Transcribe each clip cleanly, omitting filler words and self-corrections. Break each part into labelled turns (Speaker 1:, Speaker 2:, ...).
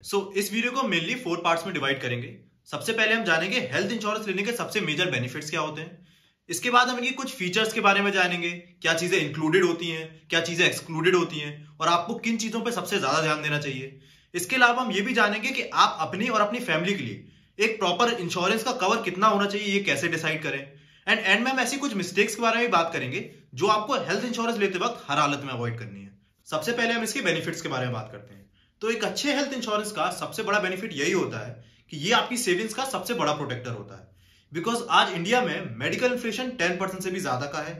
Speaker 1: इस वीडियो को mainly 4 parts में डिवाइड करेंगे। सबसे पहले हम जानेंगे हेल्थ इंश्योरेंस लेने के सबसे मेजर बेनिफिट्स क्या होते हैं। इसके बाद हम इनकी कुछ फीचर्स के बारे में जानेंगे, क्या चीजें इंक्लूडेड होती हैं, क्या चीजें एक्सक्लूडेड होती हैं और आपको किन चीजों पर सबसे ज्यादा ध्यान देना चाहिए। इसके अलावा हम ये भी जानेंगे कि आप अपनी और अपनी फैमिली के लिए एक प्रॉपर इंश्योरेंस का कवर कितना होना चाहिए, ये कैसे डिसाइड करें। एंड में हम ऐसी कुछ मिस्टेक्स के बारे में बात करेंगे जो आपको हेल्थ इंश्योरेंस लेते वक्त हर हालत में अवॉइड करनी है। सबसे पहले हम इसके बेनिफिट्स के बारे में बात करते हैं। तो एक अच्छे हेल्थ इंश्योरेंस का सबसे बड़ा बेनिफिट यही होता है कि ये आपकी सेविंग्स का सबसे बड़ा प्रोटेक्टर होता है। बिकॉज आज इंडिया में मेडिकल इन्फ्लेशन 10% से भी ज्यादा का है।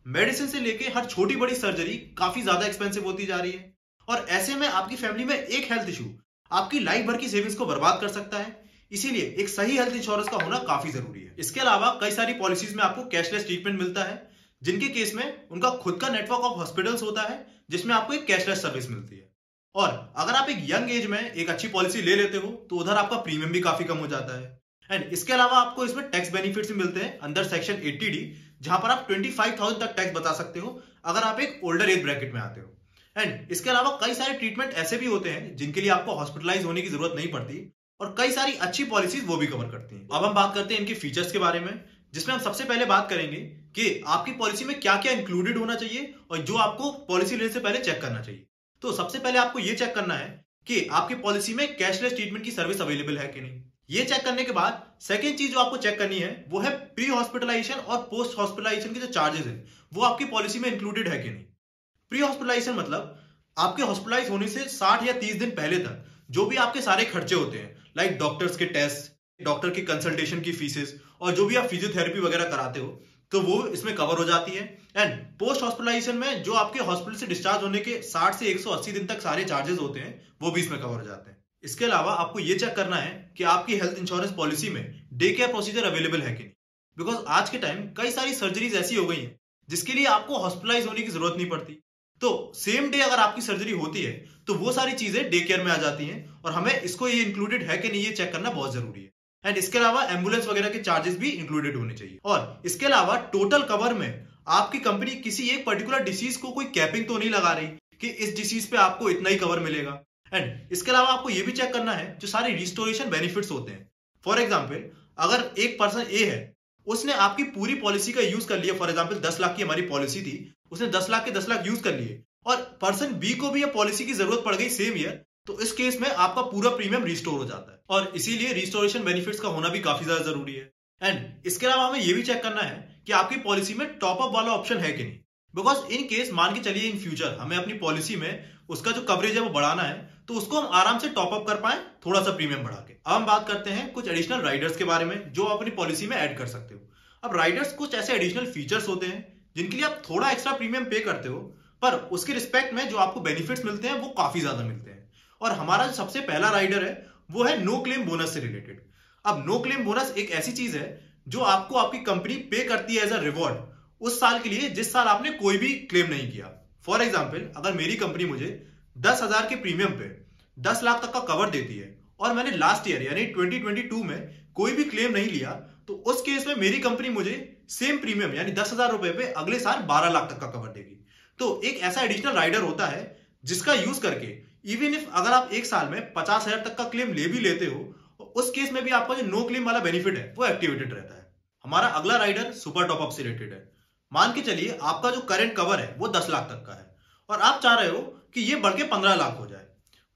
Speaker 1: मेडिसिन से लेके हर छोटी बड़ी सर्जरी काफी ज्यादा एक्सपेंसिव होती जा रही है और ऐसे में आपकी फैमिली में एक हेल्थ इशू आपकी लाइफ भर की सेविंग्स को बर्बाद कर सकता है। इसीलिए एक सही हेल्थ इंश्योरेंस का होना काफी जरूरी है। इसके अलावा कई सारी पॉलिसीज में आपको कैशलेस ट्रीटमेंट मिलता है, जिनके केस में उनका खुद का नेटवर्क ऑफ हॉस्पिटल्स होता है जिसमें आपको एक कैशलेस सर्विस मिलती है। और अगर आप एक यंग एज में एक अच्छी पॉलिसी ले लेते हो तो उधर आपका प्रीमियम भी काफी कम हो जाता है। एंड इसके अलावा आपको इसमें टैक्स बेनिफिट्स भी मिलते हैं अंडर सेक्शन 80D, जहां पर आप 25,000 तक टैक्स बता सकते हो अगर आप एक ओल्डर एज ब्रैकेट में आते हो। एंड इसके अलावा कई सारे ट्रीटमेंट ऐसे भी होते हैं जिनके लिए आपको हॉस्पिटलाइज होने की जरूरत नहीं पड़ती और कई सारी अच्छी पॉलिसीज वो भी कवर करती हैं। अब हम बात करते हैं इनके फीचर्स के बारे में, जिसमें हम सबसे पहले बात करेंगे कि आपकी पॉलिसी में क्या क्या इंक्लूडेड होना चाहिए और जो आपको पॉलिसी लेने से पहले चेक करना चाहिए। तो सबसे पहले आपको यह चेक करना है कि आपकी पॉलिसी में कैशलेस ट्रीटमेंट की सर्विस अवेलेबल है कि नहीं। ये चेक करने के बाद सेकेंड चीज जो आपको चेक करनी है वो है प्री हॉस्पिटलाइजेशन और पोस्ट हॉस्पिटलाइजेशन के जो चार्जेस है वो आपकी पॉलिसी में इंक्लूडेड है कि नहीं। प्री हॉस्पिटलाइजेशन मतलब आपके हॉस्पिटलाइज होने से 60 या 30 दिन पहले तक जो भी आपके सारे खर्चे होते हैं, लाइक डॉक्टर्स के टेस्ट, डॉक्टर की कंसल्टेशन की फीसेस और जो भी आप फिजियोथेरेपी वगैरह कराते हो, तो वो इसमें कवर हो जाती है। एंड पोस्ट हॉस्पिटलाइजेशन में जो आपके हॉस्पिटल से डिस्चार्ज होने के 60 से 180 दिन तक सारे चार्जेस होते हैं वो भी इसमें कवर हो जाते हैं। इसके अलावा आपको ये चेक करना है कि आपकी हेल्थ इंश्योरेंस पॉलिसी में डे केयर प्रोसीजर अवेलेबल है कि नहीं। बिकॉज आज के टाइम कई सारी सर्जरीज ऐसी हो गई हैं जिसके लिए आपको हॉस्पिटलाइज होने की जरूरत नहीं पड़ती। तो सेम डे अगर आपकी सर्जरी होती है तो वो सारी चीजें डे केयर में आ जाती हैं और हमें इसको ये इंक्लूडेड है कि नहीं ये चेक करना बहुत जरूरी है। एंड इसके अलावा एम्बुलेंस वगैरह के चार्जेस भी इंक्लूडेड होने चाहिए। और इसके अलावा टोटल कवर में आपकी कंपनी किसी एक पर्टिकुलर डिसीज को कोई कैपिंग तो नहीं लगा रही कि इस डिसीज पे आपको इतना ही कवर मिलेगा। एंड इसके अलावा आपको ये भी चेक करना है जो सारे रिस्टोरेशन बेनिफिट्स होते हैं। फॉर एग्जाम्पल, अगर एक पर्सन ए है, उसने आपकी पूरी पॉलिसी का यूज कर लिया, फॉर एग्जाम्पल 10 लाख की हमारी पॉलिसी थी, उसने 10 लाख के 10 लाख यूज कर लिए और पर्सन बी को भी ये पॉलिसी की जरूरत पड़ गई सेम ईयर, तो इस केस में आपका पूरा प्रीमियम रिस्टोर हो जाता है और इसीलिए रिस्टोरेशन बेनिफिट्स का होना भी काफी ज्यादा जरूरी है। एंड इसके अलावा हमें यह भी चेक करना है कि आपकी पॉलिसी में टॉपअप वाला ऑप्शन है कि नहीं। बिकॉज इन केस मान के चलिए इन फ्यूचर हमें अपनी पॉलिसी में उसका जो कवरेज है वो बढ़ाना है, तो उसको हम आराम से टॉपअप कर पाए थोड़ा सा प्रीमियम बढ़ा के। अब हम बात करते हैं कुछ एडिशनल राइडर्स के बारे में जो आप अपनी पॉलिसी में ऐड कर सकते हो। अब राइडर्स कुछ ऐसे एडिशनल फीचर्स होते हैं जिनके लिए आप थोड़ा एक्स्ट्रा प्रीमियम पे करते हो, पर उसके रिस्पेक्ट में जो आपको बेनिफिट्स मिलते हैं वो काफी ज्यादा मिलते हैं। और हमारा जो सबसे पहला राइडर है वो है नो क्लेम बोनस से रिलेटेड। अब नो क्लेम बोनस एक ऐसी चीज है जो आपको आपकी कंपनी पे करती है एज अ रिवॉर्ड उस साल के लिए जिस साल आपने कोई भी क्लेम नहीं किया। फॉर एग्जाम्पल, अगर मेरी कंपनी मुझे 10,000 के प्रीमियम पे 10 लाख तक का कवर देती है और मैंने लास्ट ईयर यानी 2022 में कोई भी क्लेम नहीं लिया, तो उस केस में मेरी कंपनी मुझे सेम प्रीमियम यानी 10,000 रुपए पे अगले साल 12 लाख तक का कवर देगी। तो एक ऐसा एडिशनल राइडर होता है जिसका यूज करके इवन इफ अगर आप एक साल में 50,000 तक का क्लेम ले भी लेते हो, उस केस में भी आपका जो नो क्लेम वाला बेनिफिट है वो एक्टिवेटेड रहता है। हमारा अगला राइडर सुपर टॉपअप से रिलेटेड है। मान के चलिए आपका जो करंट कवर है वो 10 लाख तक का है और आप चाह रहे हो कि ये बढ़ के 15 लाख हो जाए,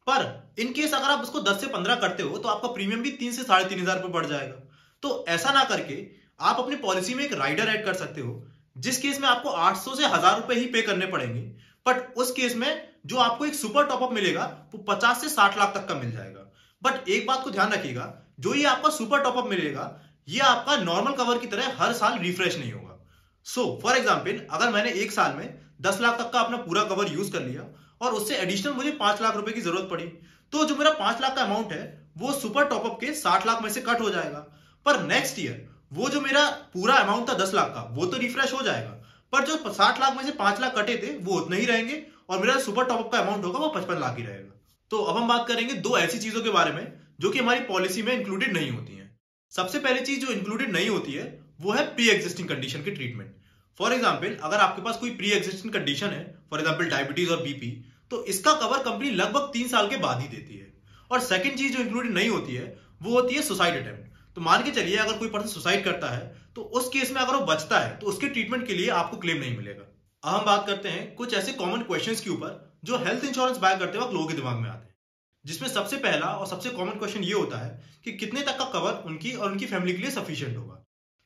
Speaker 1: पर इन केस अगर आप उसको 10 से 15 करते हो तो आपका प्रीमियम भी 3 से 3,500 रुपए बढ़ जाएगा। तो ऐसा ना करके आप अपनी पॉलिसी में एक राइडर ऐड कर सकते हो जिस केस में आपको 800 से 1,000 रुपए ही पे करने पड़ेंगे, बट उस केस में जो आपको एक सुपर टॉपअप मिलेगा वो 50 से 60 लाख तक का मिल जाएगा। बट एक बात को ध्यान रखिएगा, जो ये आपका सुपर टॉपअप मिलेगा ये आपका नॉर्मल कवर की तरह हर साल रिफ्रेश नहीं होगा। सो फॉर एग्जाम्पल, अगर मैंने एक साल में 10 लाख तक का अपना पूरा कवर यूज कर लिया और उससे एडिशनल मुझे 5 लाख रुपए की जरूरत पड़ी, तो जो मेरा 5 लाख का अमाउंट है वो सुपर टॉपअप के 60 लाख में से कट हो जाएगा। पर नेक्स्ट ईयर वो जो मेरा पूरा अमाउंट था 10 लाख का वो तो रिफ्रेश हो जाएगा, पर जो 60 लाख में से 5 लाख कटे थे वो उतने ही रहेंगे और मेरा सुपर टॉपअप का अमाउंट होगा वो 55 लाख ही रहेगा। तो अब हम बात करेंगे दो ऐसी चीजों के बारे में जो कि हमारी पॉलिसी में इंक्लूडेड नहीं होती हैं। सबसे पहली चीज जो इंक्लूडेड नहीं होती है वो है प्री एग्जिस्टिंग कंडीशन की ट्रीटमेंट। फॉर एग्जाम्पल, अगर आपके पास कोई प्री एग्जिस्टिंग कंडीशन है, फॉर एग्जाम्पल डायबिटीज और बीपी, तो इसका कवर कंपनी लगभग 3 साल के बाद ही देती है। और सेकंड चीज जो इंक्लूडेड नहीं होती है वो होती है सुसाइड अटेम्प्ट। तो मान के चलिए अगर कोई पर्सन सुसाइड करता है तो उस केस में अगर वो बचता है तो उसके ट्रीटमेंट के लिए आपको क्लेम नहीं मिलेगा। अब हम बात करते हैं कुछ ऐसे कॉमन क्वेश्चंस के ऊपर जो हेल्थ इंश्योरेंस बाय करते वक्त लोगों के दिमाग में आते हैं, जिसमें सबसे पहला और सबसे कॉमन क्वेश्चन ये होता है कि कितने तक का कवर उनकी और उनकी फैमिली के लिए सफिशिएंट होगा।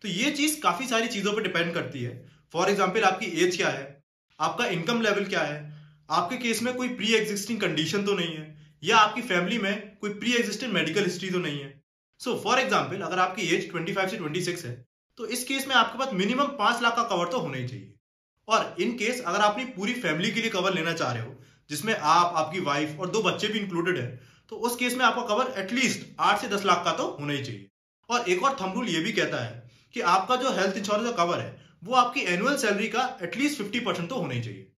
Speaker 1: तो ये चीज काफी सारी चीजों पर डिपेंड करती है। फॉर एग्जाम्पल आपकी एज क्या है, आपका इनकम लेवल क्या है, आपके केस में कोई प्री एग्जिस्टिंग कंडीशन तो नहीं है, या आपकी फैमिली में कोई प्री एग्जिस्टिंग मेडिकल हिस्ट्री तो नहीं है। सो फॉर एग्जाम्पल अगर आपकी एज 25 से 26 है तो इस केस में आपके पास मिनिमम 5 लाख का कवर तो होना ही चाहिए। और इन केस अगर आप अपनी पूरी फैमिली के लिए कवर लेना चाह रहे हो जिसमें आप, आपकी वाइफ और 2 बच्चे भी इंक्लूडेड है, तो उस केस में आपका कवर एटलीस्ट 8 से 10 लाख का तो होना ही चाहिए। और एक और थंब रूल ये भी कहता है कि आपका जो हेल्थ इंश्योरेंस का कवर है वो आपकी एनुअल सैलरी का एटलीस्ट 50% तो होना ही चाहिए।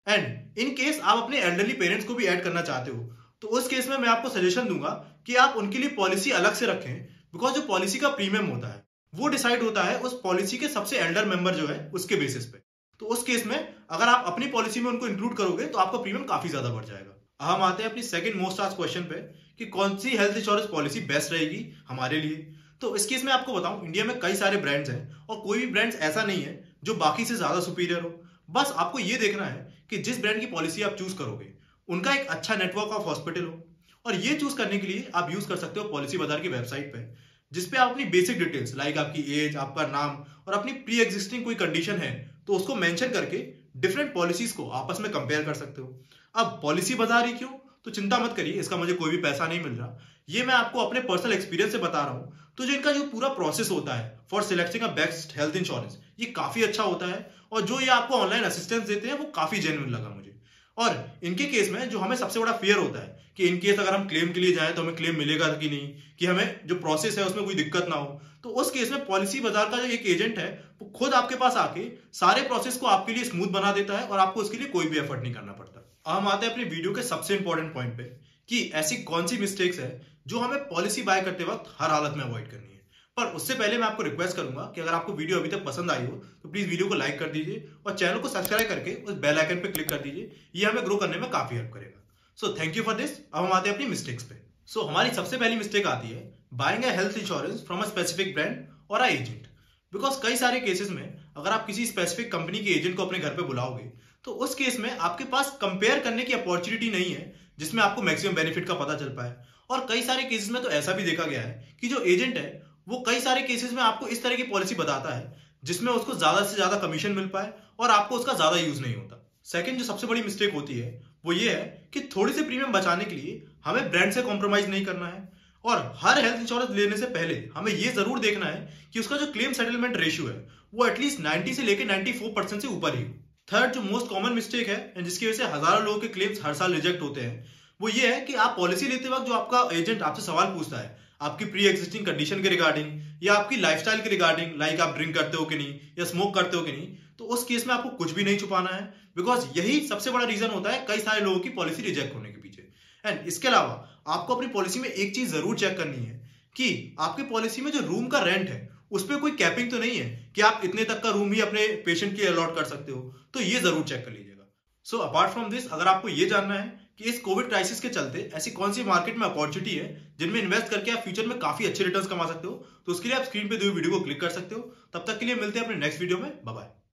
Speaker 1: एंड इन केस आप अपने एल्डरली पेरेंट्स को भी ऐड करना चाहते हो तो उस केस में मैं आपको सजेशन दूंगा कि आप उनके लिए पॉलिसी अलग से रखें, बिकॉज जो पॉलिसी का प्रीमियम होता है वो डिसाइड होता है उस पॉलिसी के सबसे एल्डर मेंबर जो है उसके बेसिस पे। तो उस केस में अगर आप अपनी पॉलिसी में उनको इंक्लूड करोगे तो आपका प्रीमियम काफी ज्यादा बढ़ जाएगा। हम आते हैं अपनी सेकंड मोस्ट आस्क्ड क्वेश्चन पे कि कौन सी हेल्थ इंश्योरेंस पॉलिसी बेस्ट रहेगी हमारे लिए। तो इस केस में आपको बताऊं, इंडिया में कई सारे ब्रांड्स हैं और कोई भी ब्रांड्स ऐसा नहीं है जो बाकी से ज्यादा सुपीरियर हो। बस आपको ये देखना है कि जिस ब्रांड की पॉलिसी आप चूज करोगे उनका एक अच्छा नेटवर्क ऑफ हॉस्पिटल हो। और ये चूज करने के लिए आप यूज कर सकते हो पॉलिसी बाजार की वेबसाइट पे, जिसपे आप अपनी बेसिक डिटेल्स लाइक आपकी एज, आपका नाम और अपनी प्री एग्जिस्टिंग कोई कंडीशन है तो उसको मेंशन करके डिफरेंट पॉलिसीज को आपस में कंपेयर कर सकते हो। अब पॉलिसी बाजार ही क्यों, तो चिंता मत करिए, इसका मुझे कोई भी पैसा नहीं मिल रहा, ये मैं आपको अपने पर्सनल एक्सपीरियंस से बता रहा हूं। तो जो इनका जो पूरा प्रोसेस होता है for selecting a best health insurance ये काफी अच्छा होता है और जो ये आपको ऑनलाइन असिस्टेंस देते हैं वो काफी जेन्युइन लगा मुझे। और इनके केस में जो हमें सबसे बड़ा फियर होता है कि इन केस अगर हम क्लेम के लिए जाएं तो हमें क्लेम मिलेगा कि नहीं, कि हमें जो प्रोसेस है उसमें कोई दिक्कत ना हो, तो उस केस में पॉलिसी बाजार का जो एक एजेंट है वो खुद आपके पास आके सारे प्रोसेस को आपके लिए स्मूथ बना देता है और आपको उसके लिए कोई भी एफर्ट नहीं करना पड़ता। हम आते हैं अपनी वीडियो के सबसे इंपॉर्टेंट पॉइंट पे कि ऐसी कौन सी मिस्टेक्स है जो हमें पॉलिसी बाय करते वक्त हर हालत में अवॉइड करनी है। पर उससे पहले मैं आपको रिक्वेस्ट करूंगा कि अगर आपको वीडियो अभी तक पसंद आई हो तो प्लीज वीडियो को लाइक कर दीजिए और चैनल को सब्सक्राइब करके उस बेल आइकन पे क्लिक कर दीजिए, ये हमें ग्रो करने में काफी हेल्प करेगा। So thank you for this. अब हम आते हैं अपनी मिस्टेक्स पे। सो हमारी सबसे पहली मिस्टेक आती है buying a health insurance from a specific brand और अ एजेंट। बिकॉज कई सारे केसेस में अगर आप किसी स्पेसिफिक कंपनी के एजेंट को अपने घर पे बुलाओगे तो उस केस में आपके पास कंपेयर करने की अपॉर्चुनिटी नहीं है जिसमें आपको मैक्सिमम बेनिफिट का पता चल पाए। और कई सारे केसेस में तो ऐसा भी देखा गया है कि जो एजेंट है वो कई सारे केसेस में आपको इस तरह की पॉलिसी बताता है जिसमें उसको ज्यादा से ज्यादा कमीशन मिल पाए और आपको उसका ज्यादा यूज नहीं होता। सेकंड जो सबसे बड़ी मिस्टेक होती है वो ये है कि थोड़ी सी प्रीमियम बचाने के लिए हमें ब्रांड से कॉम्प्रोमाइज नहीं करना है और हर हेल्थ इंश्योरेंस लेने से पहले हमें ये जरूर देखना है कि उसका जो क्लेम सेटलमेंट रेशियो है वो एटलीस्ट 90 से लेकर 94% से ऊपर ही हो। थर्ड जो मोस्ट कॉमन मिस्टेक है जिसकी वजह से हजारों लोगों के क्लेम्स हर साल रिजेक्ट होते हैं वो ये है कि आप पॉलिसी लेते वक्त जो आपका एजेंट आपसे सवाल पूछता है आपकी प्री एग्जिस्टिंग कंडीशन के रिगार्डिंग या आपकी लाइफस्टाइल के रिगार्डिंग, लाइक आप ड्रिंक करते हो कि नहीं या स्मोक करते हो कि नहीं, तो उस केस में आपको कुछ भी नहीं छुपाना है, बिकॉज यही सबसे बड़ा रीजन होता है कई सारे लोगों की पॉलिसी रिजेक्ट होने के पीछे। एंड इसके अलावा आपको अपनी पॉलिसी में एक चीज जरूर चेक करनी है कि आपकी पॉलिसी में जो रूम का रेंट है उस पर कोई कैपिंग तो नहीं है कि आप इतने तक का रूम ही अपने पेशेंट के अलॉट कर सकते हो, तो ये जरूर चेक कर लीजिएगा। सो अपार्ट फ्रॉम दिस, अगर आपको ये जानना है कि इस कोविड क्राइसिस के चलते ऐसी कौन सी मार्केट में अपॉर्चुनिटी है जिनमें इन्वेस्ट करके आप फ्यूचर में काफी अच्छे रिटर्न्स कमा सकते हो, तो उसके लिए आप स्क्रीन पे दी हुई वीडियो को क्लिक कर सकते हो। तब तक के लिए मिलते हैं अपने नेक्स्ट वीडियो में। Bye bye.